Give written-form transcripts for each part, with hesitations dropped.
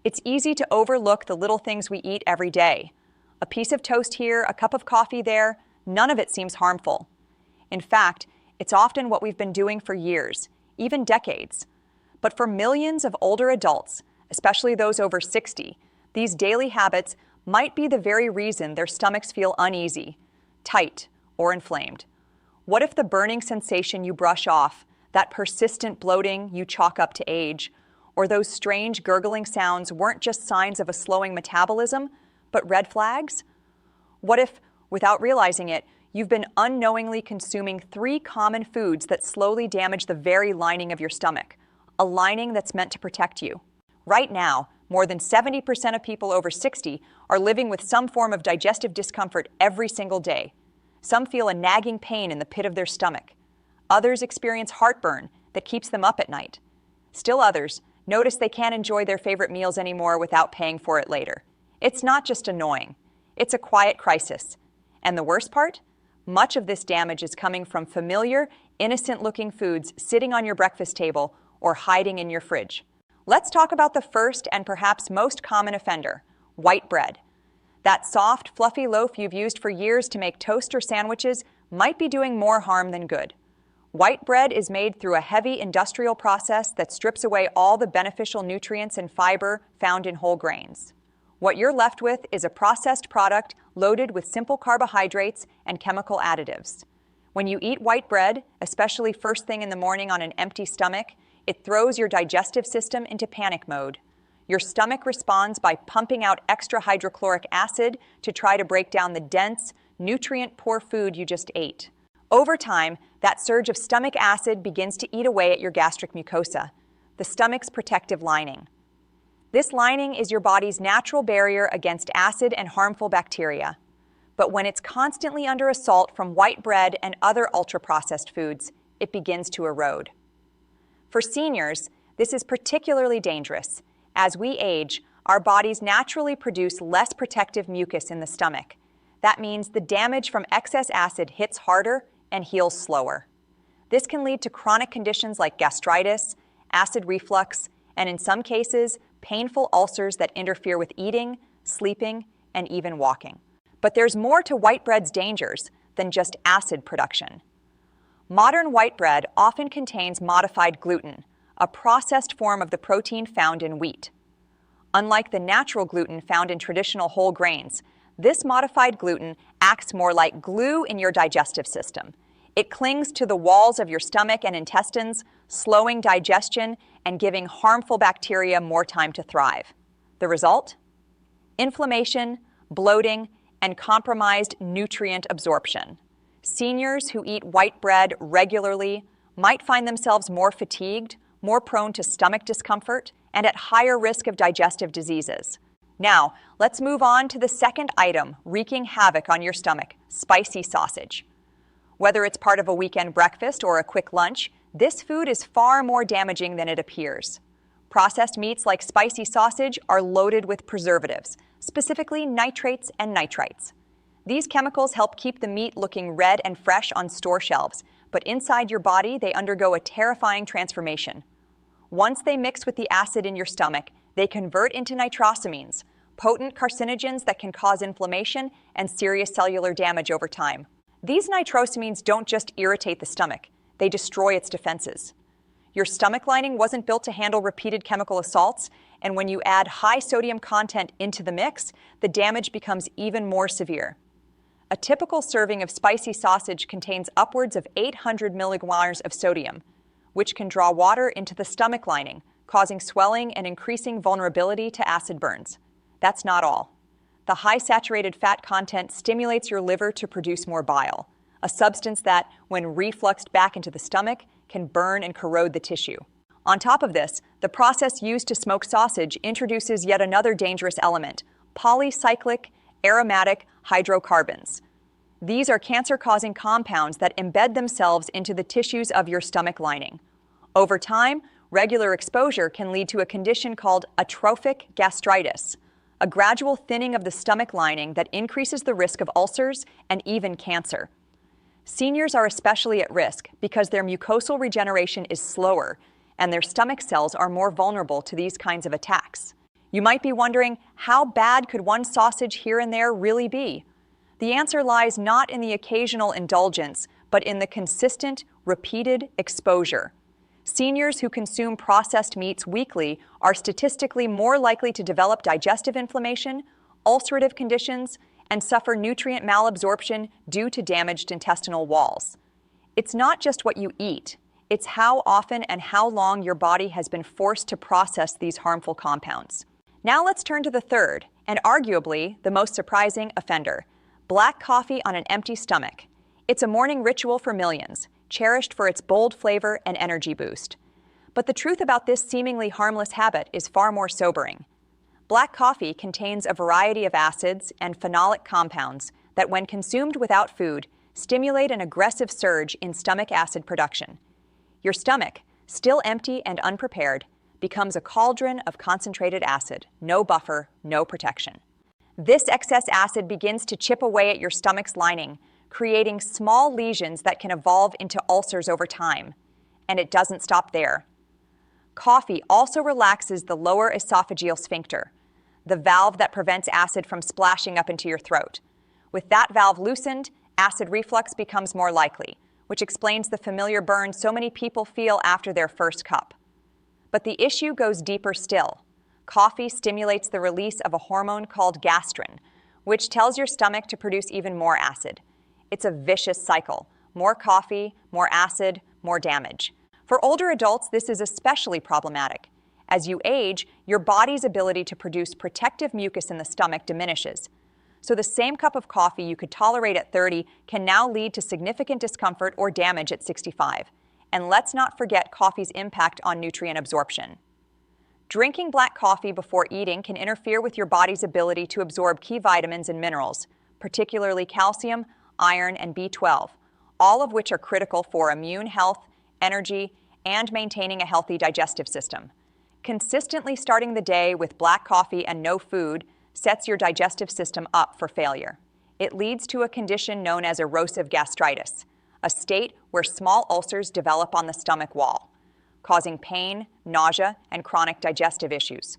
It's easy to overlook the little things we eat every day. A piece of toast here, a cup of coffee there, none of it seems harmful. In fact, it's often what we've been doing for years, even decades. But for millions of older adults, especially those over 60, these daily habits might be the very reason their stomachs feel uneasy, tight, or inflamed. What if the burning sensation you brush off, that persistent bloating you chalk up to age, or those strange gurgling sounds weren't just signs of a slowing metabolism, but red flags? What if, without realizing it, you've been unknowingly consuming 3 common foods that slowly damage the very lining of your stomach, a lining that's meant to protect you? Right now, more than 70% of people over 60 are living with some form of digestive discomfort every single day. Some feel a nagging pain in the pit of their stomach. Others experience heartburn that keeps them up at night. Still others notice they can't enjoy their favorite meals anymore without paying for it later. It's not just annoying. It's a quiet crisis. And the worst part? Much of this damage is coming from familiar, innocent-looking foods sitting on your breakfast table or hiding in your fridge. Let's talk about the first and perhaps most common offender, white bread. That soft, fluffy loaf you've used for years to make toast or sandwiches might be doing more harm than good. White bread is made through a heavy industrial process that strips away all the beneficial nutrients and fiber found in whole grains. What you're left with is a processed product loaded with simple carbohydrates and chemical additives. When you eat white bread, especially first thing in the morning on an empty stomach, it throws your digestive system into panic mode. Your stomach responds by pumping out extra hydrochloric acid to try to break down the dense, nutrient-poor food you just ate. Over time, that surge of stomach acid begins to eat away at your gastric mucosa, the stomach's protective lining. This lining is your body's natural barrier against acid and harmful bacteria. But when it's constantly under assault from white bread and other ultra-processed foods, it begins to erode. For seniors, this is particularly dangerous. As we age, our bodies naturally produce less protective mucus in the stomach. That means the damage from excess acid hits harder and heals slower. This can lead to chronic conditions like gastritis, acid reflux, and in some cases, painful ulcers that interfere with eating, sleeping, and even walking. But there's more to white bread's dangers than just acid production. Modern white bread often contains modified gluten, a processed form of the protein found in wheat. Unlike the natural gluten found in traditional whole grains, this modified gluten acts more like glue in your digestive system. It clings to the walls of your stomach and intestines, slowing digestion and giving harmful bacteria more time to thrive. The result? Inflammation, bloating, and compromised nutrient absorption. Seniors who eat white bread regularly might find themselves more fatigued, more prone to stomach discomfort, and at higher risk of digestive diseases. Now, let's move on to the second item wreaking havoc on your stomach, spicy sausage. Whether it's part of a weekend breakfast or a quick lunch, this food is far more damaging than it appears. Processed meats like spicy sausage are loaded with preservatives, specifically nitrates and nitrites. These chemicals help keep the meat looking red and fresh on store shelves, but inside your body they undergo a terrifying transformation. Once they mix with the acid in your stomach, they convert into nitrosamines, potent carcinogens that can cause inflammation and serious cellular damage over time. These nitrosamines don't just irritate the stomach, they destroy its defenses. Your stomach lining wasn't built to handle repeated chemical assaults, and when you add high sodium content into the mix, the damage becomes even more severe. A typical serving of spicy sausage contains upwards of 800 millimolars of sodium, which can draw water into the stomach lining, causing swelling and increasing vulnerability to acid burns. That's not all. The high saturated fat content stimulates your liver to produce more bile, a substance that, when refluxed back into the stomach, can burn and corrode the tissue. On top of this, the process used to smoke sausage introduces yet another dangerous element, polycyclic aromatic hydrocarbons. These are cancer-causing compounds that embed themselves into the tissues of your stomach lining. Over time, regular exposure can lead to a condition called atrophic gastritis, a gradual thinning of the stomach lining that increases the risk of ulcers and even cancer. Seniors are especially at risk because their mucosal regeneration is slower and their stomach cells are more vulnerable to these kinds of attacks. You might be wondering, how bad could one sausage here and there really be? The answer lies not in the occasional indulgence, but in the consistent, repeated exposure. Seniors who consume processed meats weekly are statistically more likely to develop digestive inflammation, ulcerative conditions, and suffer nutrient malabsorption due to damaged intestinal walls. It's not just what you eat, it's how often and how long your body has been forced to process these harmful compounds. Now let's turn to the third, and arguably the most surprising offender: black coffee on an empty stomach. It's a morning ritual for millions, cherished for its bold flavor and energy boost. But the truth about this seemingly harmless habit is far more sobering. Black coffee contains a variety of acids and phenolic compounds that, when consumed without food, stimulate an aggressive surge in stomach acid production. Your stomach, still empty and unprepared, becomes a cauldron of concentrated acid, no buffer, no protection. This excess acid begins to chip away at your stomach's lining, creating small lesions that can evolve into ulcers over time. And it doesn't stop there. Coffee also relaxes the lower esophageal sphincter, the valve that prevents acid from splashing up into your throat. With that valve loosened, acid reflux becomes more likely, which explains the familiar burn so many people feel after their first cup. But the issue goes deeper still. Coffee stimulates the release of a hormone called gastrin, which tells your stomach to produce even more acid. It's a vicious cycle. More coffee, more acid, more damage. For older adults, this is especially problematic. As you age, your body's ability to produce protective mucus in the stomach diminishes. So the same cup of coffee you could tolerate at 30 can now lead to significant discomfort or damage at 65. And let's not forget coffee's impact on nutrient absorption. Drinking black coffee before eating can interfere with your body's ability to absorb key vitamins and minerals, particularly calcium, iron, and B12, all of which are critical for immune health, energy, and maintaining a healthy digestive system. Consistently starting the day with black coffee and no food sets your digestive system up for failure. It leads to a condition known as erosive gastritis, a state where small ulcers develop on the stomach wall, causing pain, nausea, and chronic digestive issues.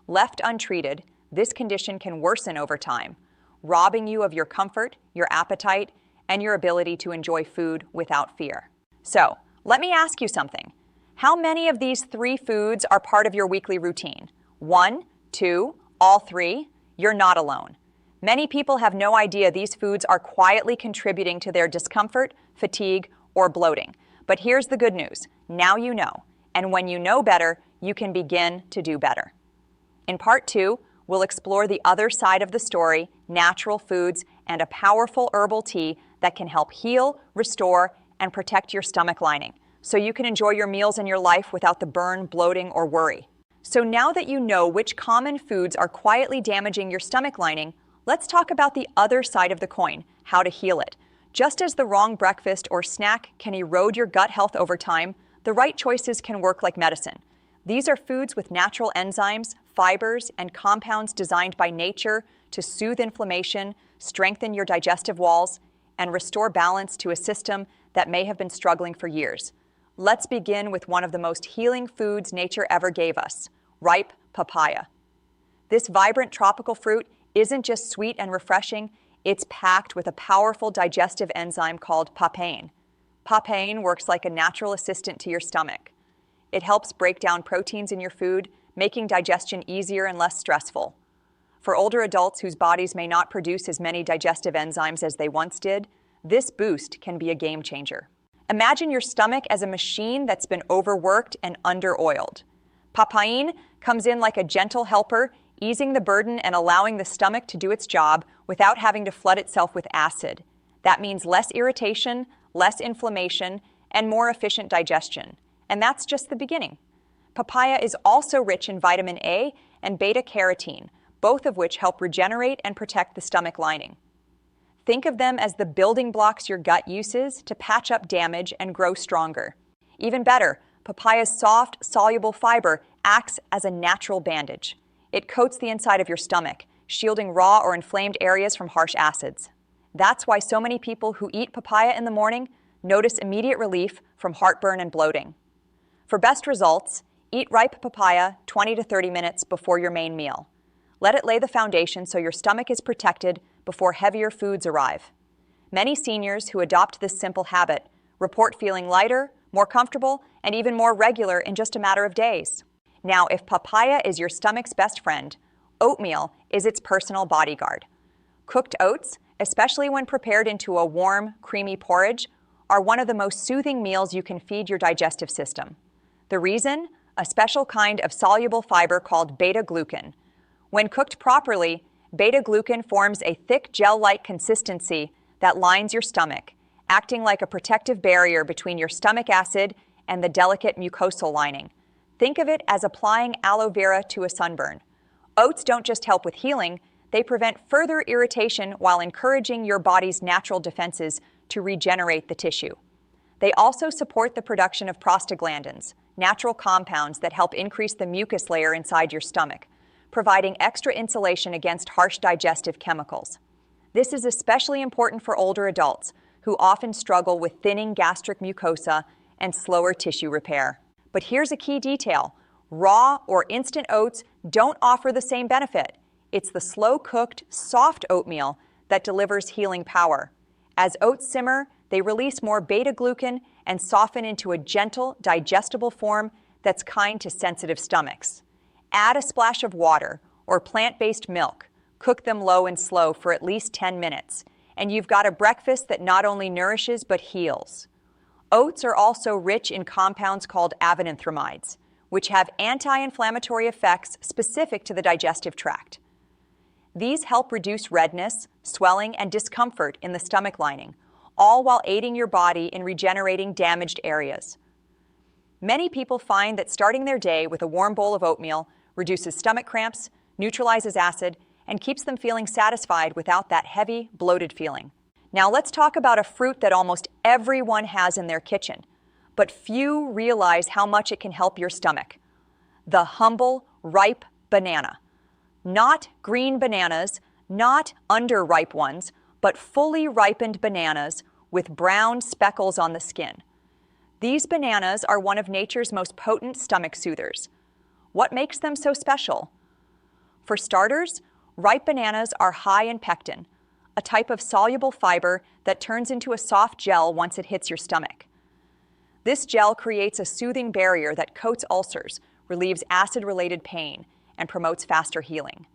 Left untreated, this condition can worsen over time, robbing you of your comfort, your appetite, and your ability to enjoy food without fear. So, let me ask you something. How many of these 3 foods are part of your weekly routine? 1, 2, all 3? You're not alone. Many people have no idea these foods are quietly contributing to their discomfort, fatigue, or bloating. But here's the good news. Now you know. And when you know better, you can begin to do better. In part 2, we'll explore the other side of the story, natural foods, and a powerful herbal tea that can help heal, restore, and protect your stomach lining, so you can enjoy your meals and your life without the burn, bloating, or worry. So now that you know which common foods are quietly damaging your stomach lining, let's talk about the other side of the coin, how to heal it. Just as the wrong breakfast or snack can erode your gut health over time, the right choices can work like medicine. These are foods with natural enzymes, fibers, and compounds designed by nature to soothe inflammation, strengthen your digestive walls, and restore balance to a system that may have been struggling for years. Let's begin with one of the most healing foods nature ever gave us, ripe papaya. This vibrant tropical fruit isn't just sweet and refreshing, it's packed with a powerful digestive enzyme called papain. Papain works like a natural assistant to your stomach. It helps break down proteins in your food, making digestion easier and less stressful. For older adults whose bodies may not produce as many digestive enzymes as they once did, this boost can be a game changer. Imagine your stomach as a machine that's been overworked and under-oiled. Papain comes in like a gentle helper, easing the burden and allowing the stomach to do its job without having to flood itself with acid. That means less irritation, less inflammation, and more efficient digestion. And that's just the beginning. Papaya is also rich in vitamin A and beta-carotene, both of which help regenerate and protect the stomach lining. Think of them as the building blocks your gut uses to patch up damage and grow stronger. Even better, papaya's soft, soluble fiber acts as a natural bandage. It coats the inside of your stomach, shielding raw or inflamed areas from harsh acids. That's why so many people who eat papaya in the morning notice immediate relief from heartburn and bloating. For best results, Eat ripe papaya 20 to 30 minutes before your main meal. Let it lay the foundation so your stomach is protected before heavier foods arrive. Many seniors who adopt this simple habit report feeling lighter, more comfortable, and even more regular in just a matter of days. Now, if papaya is your stomach's best friend, oatmeal is its personal bodyguard. Cooked oats, especially when prepared into a warm, creamy porridge, are one of the most soothing meals you can feed your digestive system. The reason? A special kind of soluble fiber called beta-glucan. When cooked properly, beta-glucan forms a thick gel-like consistency that lines your stomach, acting like a protective barrier between your stomach acid and the delicate mucosal lining. Think of it as applying aloe vera to a sunburn. Oats don't just help with healing, they prevent further irritation while encouraging your body's natural defenses to regenerate the tissue. They also support the production of prostaglandins, natural compounds that help increase the mucus layer inside your stomach, providing extra insulation against harsh digestive chemicals. This is especially important for older adults who often struggle with thinning gastric mucosa and slower tissue repair. But here's a key detail. Raw or instant oats don't offer the same benefit. It's the slow-cooked, soft oatmeal that delivers healing power. As oats simmer, they release more beta-glucan and soften into a gentle, digestible form that's kind to sensitive stomachs. Add a splash of water or plant-based milk. Cook them low and slow for at least 10 minutes, and you've got a breakfast that not only nourishes but heals. Oats are also rich in compounds called avenanthramides, which have anti-inflammatory effects specific to the digestive tract. These help reduce redness, swelling, and discomfort in the stomach lining, all while aiding your body in regenerating damaged areas. Many people find that starting their day with a warm bowl of oatmeal reduces stomach cramps, neutralizes acid, and keeps them feeling satisfied without that heavy, bloated feeling. Now let's talk about a fruit that almost everyone has in their kitchen, but few realize how much it can help your stomach. The humble, ripe banana. Not green bananas, not underripe ones, but fully ripened bananas with brown speckles on the skin. These bananas are one of nature's most potent stomach soothers. What makes them so special? For starters, ripe bananas are high in pectin, a type of soluble fiber that turns into a soft gel once it hits your stomach. This gel creates a soothing barrier that coats ulcers, relieves acid-related pain, and promotes faster healing.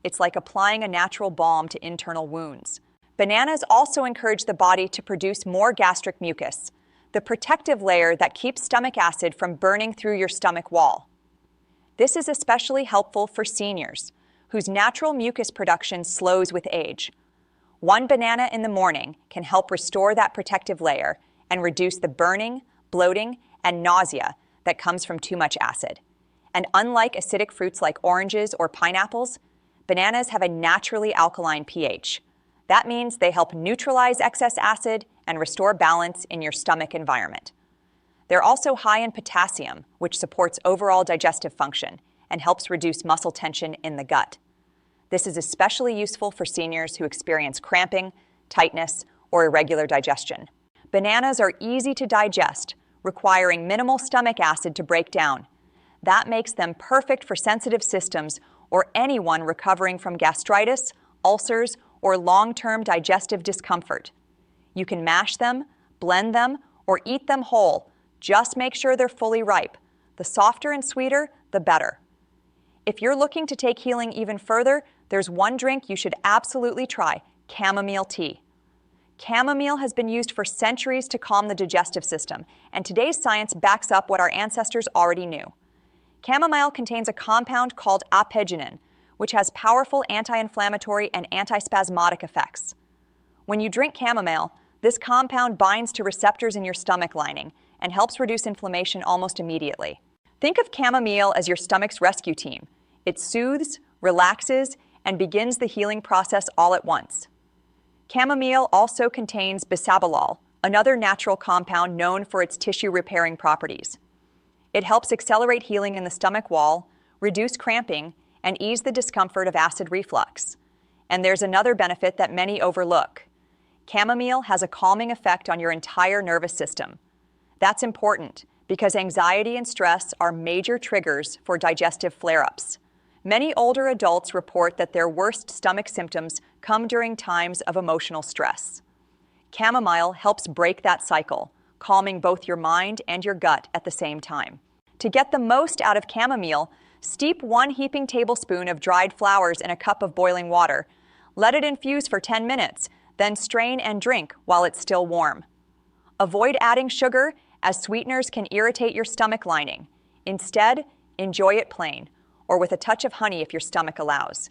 It's like applying a natural balm to internal wounds. Bananas also encourage the body to produce more gastric mucus, the protective layer that keeps stomach acid from burning through your stomach wall. This is especially helpful for seniors, whose natural mucus production slows with age. One banana in the morning can help restore that protective layer and reduce the burning, bloating, and nausea that comes from too much acid. And unlike acidic fruits like oranges or pineapples, bananas have a naturally alkaline pH. That means they help neutralize excess acid and restore balance in your stomach environment. They're also high in potassium, which supports overall digestive function and helps reduce muscle tension in the gut. This is especially useful for seniors who experience cramping, tightness, or irregular digestion. Bananas are easy to digest, requiring minimal stomach acid to break down. That makes them perfect for sensitive systems or anyone recovering from gastritis, ulcers, or long-term digestive discomfort. You can mash them, blend them, or eat them whole. Just make sure they're fully ripe. The softer and sweeter, the better. If you're looking to take healing even further, there's one drink you should absolutely try: chamomile tea. Chamomile has been used for centuries to calm the digestive system, and today's science backs up what our ancestors already knew. Chamomile contains a compound called apigenin, which has powerful anti-inflammatory and antispasmodic effects. When you drink chamomile, this compound binds to receptors in your stomach lining and helps reduce inflammation almost immediately. Think of chamomile as your stomach's rescue team. It soothes, relaxes, and begins the healing process all at once. Chamomile also contains bisabolol, another natural compound known for its tissue-repairing properties. It helps accelerate healing in the stomach wall, reduce cramping, and ease the discomfort of acid reflux. And there's another benefit that many overlook. Chamomile has a calming effect on your entire nervous system. That's important because anxiety and stress are major triggers for digestive flare-ups. Many older adults report that their worst stomach symptoms come during times of emotional stress. Chamomile helps break that cycle, calming both your mind and your gut at the same time. To get the most out of chamomile, steep 1 heaping tablespoon of dried flowers in a cup of boiling water. Let it infuse for 10 minutes, then strain and drink while it's still warm. Avoid adding sugar, as sweeteners can irritate your stomach lining. Instead, enjoy it plain, or with a touch of honey if your stomach allows.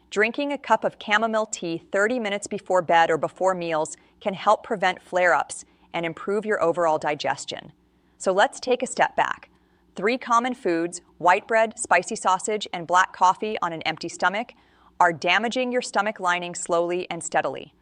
Drinking a cup of chamomile tea 30 minutes before bed or before meals can help prevent flare-ups and improve your overall digestion. So let's take a step back. 3 common foods, white bread, spicy sausage, and black coffee on an empty stomach, are damaging your stomach lining slowly and steadily.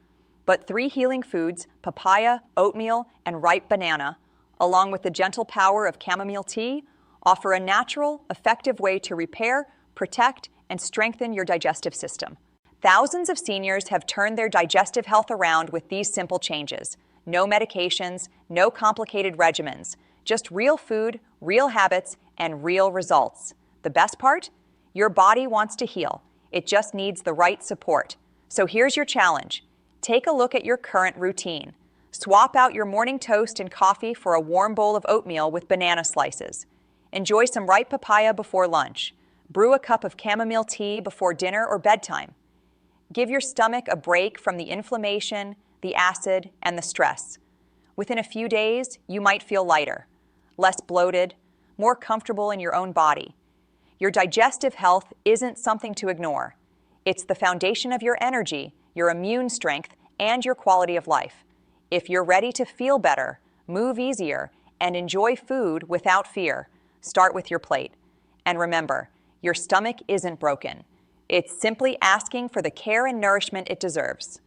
But 3 healing foods, papaya, oatmeal, and ripe banana, along with the gentle power of chamomile tea, offer a natural, effective way to repair, protect, and strengthen your digestive system. Thousands of seniors have turned their digestive health around with these simple changes. No medications, no complicated regimens, just real food, real habits, and real results. The best part? Your body wants to heal. It just needs the right support. So here's your challenge. Take a look at your current routine. Swap out your morning toast and coffee for a warm bowl of oatmeal with banana slices. Enjoy some ripe papaya before lunch. Brew a cup of chamomile tea before dinner or bedtime. Give your stomach a break from the inflammation, the acid, and the stress. Within a few days, you might feel lighter, less bloated, more comfortable in your own body. Your digestive health isn't something to ignore. It's the foundation of your energy, your immune strength, and your quality of life. If you're ready to feel better, move easier, and enjoy food without fear, start with your plate. And remember, your stomach isn't broken. It's simply asking for the care and nourishment it deserves.